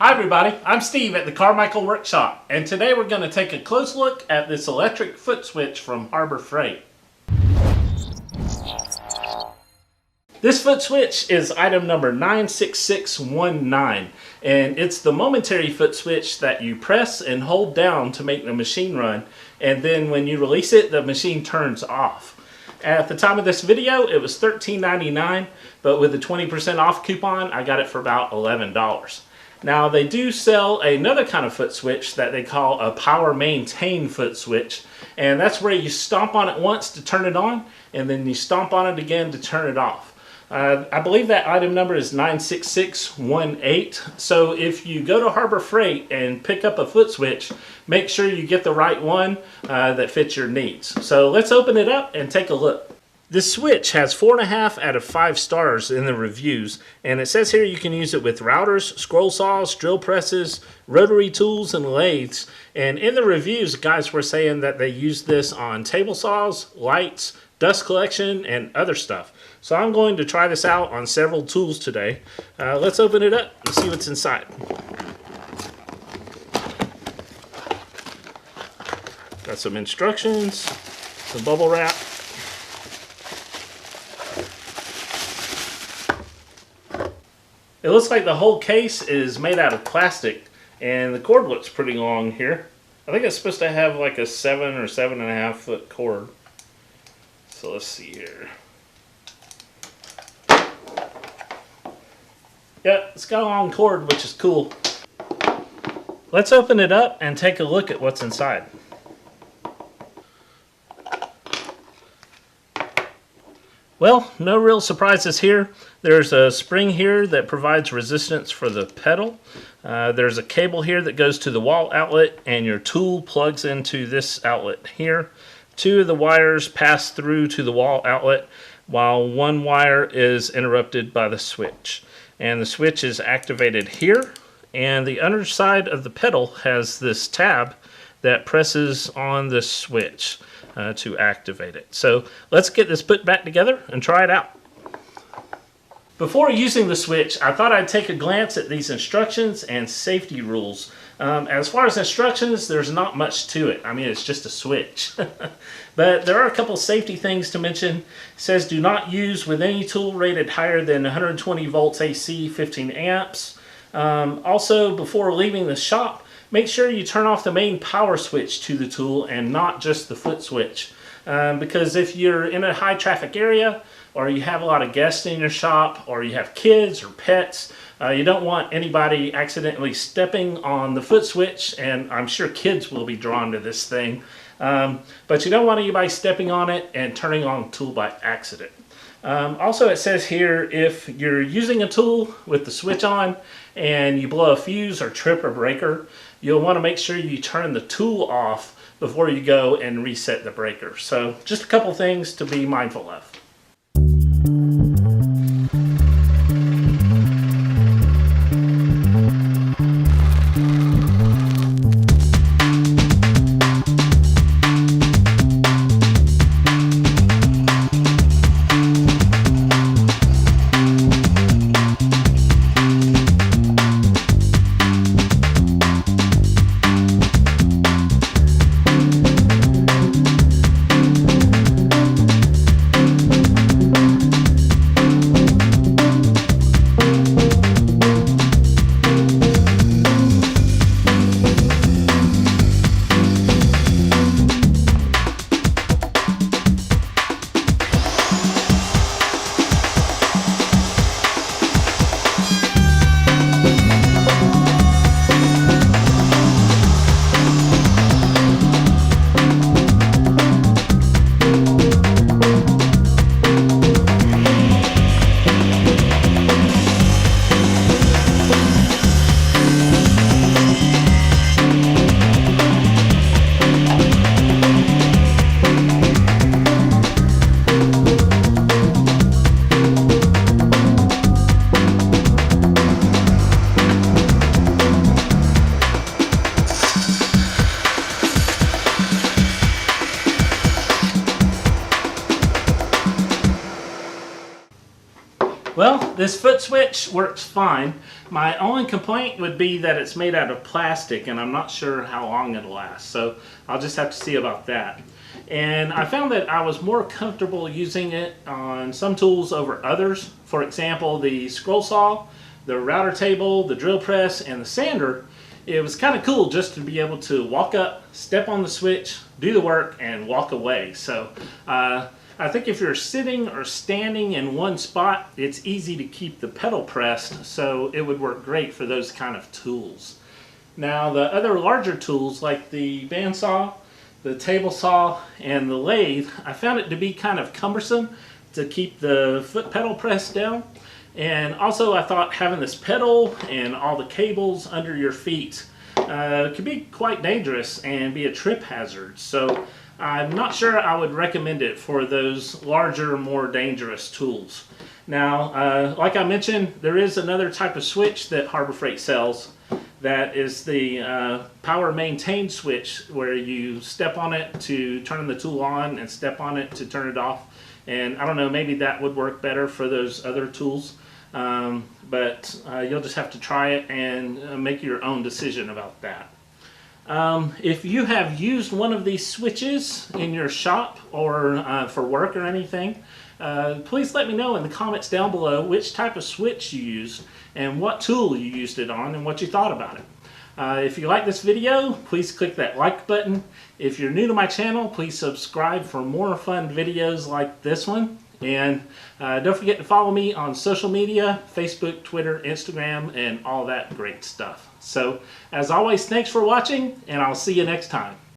Hi everybody, I'm Steve at the Carmichael Workshop, and today we're going to take a close look at this electric foot switch from Harbor Freight. This foot switch is item number 96619, and it's the momentary foot switch that you press and hold down to make the machine run, and then when you release it, the machine turns off. At the time of this video, it was $13.99, but with the 20% off coupon, I got it for about $11. Now they do sell another kind of foot switch that they call a power maintain foot switch, and that's where you stomp on it once to turn it on and then you stomp on it again to turn it off. I believe that item number is 96618, so if you go to Harbor Freight and pick up a foot switch, make sure you get the right one that fits your needs. So let's open it up and take a look. This switch has 4.5 out of 5 stars in the reviews, and it says here you can use it with routers, scroll saws, drill presses, rotary tools, and lathes. And in the reviews, guys were saying that they use this on table saws, lights, dust collection, and other stuff. So I'm going to try this out on several tools today. Let's open it up and see what's inside. Got some instructions, some bubble wrap. It looks like the whole case is made out of plastic, and the cord looks pretty long here. I think it's supposed to have like a 7 or 7.5 foot cord. So let's see here. Yeah, it's got a long cord, which is cool. Let's open it up and take a look at what's inside. Well, no real surprises here. There's a spring here that provides resistance for the pedal. There's a cable here that goes to the wall outlet, and your tool plugs into this outlet here. 2 of the wires pass through to the wall outlet, while 1 wire is interrupted by the switch. And the switch is activated here, and the underside of the pedal has this tab that presses on the switch to activate it. So let's get this put back together and try it out. Before using the switch, I thought I'd take a glance at these instructions and safety rules. As far as instructions, there's not much to it. I mean, it's just a switch. But there are a couple safety things to mention. It says do not use with any tool rated higher than 120 volts AC, 15 amps. Also, before leaving the shop, make sure you turn off the main power switch to the tool and not just the foot switch. Because if you're in a high traffic area, or you have a lot of guests in your shop, or you have kids or pets, you don't want anybody accidentally stepping on the foot switch, and I'm sure kids will be drawn to this thing. But you don't want anybody stepping on it and turning on the tool by accident. Also, it says here, if you're using a tool with the switch on and you blow a fuse or trip a breaker, you'll want to make sure you turn the tool off before you go and reset the breaker. So just a couple things to be mindful of. this foot switch works fine. My only complaint would be that it's made out of plastic, and I'm not sure how long it'll last, so I'll just have to see about that. And I found that I was more comfortable using it on some tools over others. For example, the scroll saw, the router table, the drill press, and the sander. It was kind of cool just to be able to walk up, step on the switch, do the work, and walk away. So I think if you're sitting or standing in one spot, it's easy to keep the pedal pressed, so it would work great for those kind of tools. Now the other larger tools like the bandsaw, the table saw, and the lathe, I found it to be kind of cumbersome to keep the foot pedal pressed down. And also I thought having this pedal and all the cables under your feet could be quite dangerous and be a trip hazard. So I'm not sure I would recommend it for those larger, more dangerous tools. Now, like I mentioned, there is another type of switch that Harbor Freight sells. That is the power maintain switch, where you step on it to turn the tool on and step on it to turn it off. And I don't know, maybe that would work better for those other tools. But you'll just have to try it and make your own decision about that. If you have used one of these switches in your shop or for work or anything, please let me know in the comments down below which type of switch you used and what tool you used it on and what you thought about it. If you like this video, please click that like button. If you're new to my channel, please subscribe for more fun videos like this one. And don't forget to follow me on social media, Facebook, Twitter, Instagram, and all that great stuff. So, as always, thanks for watching, and I'll see you next time.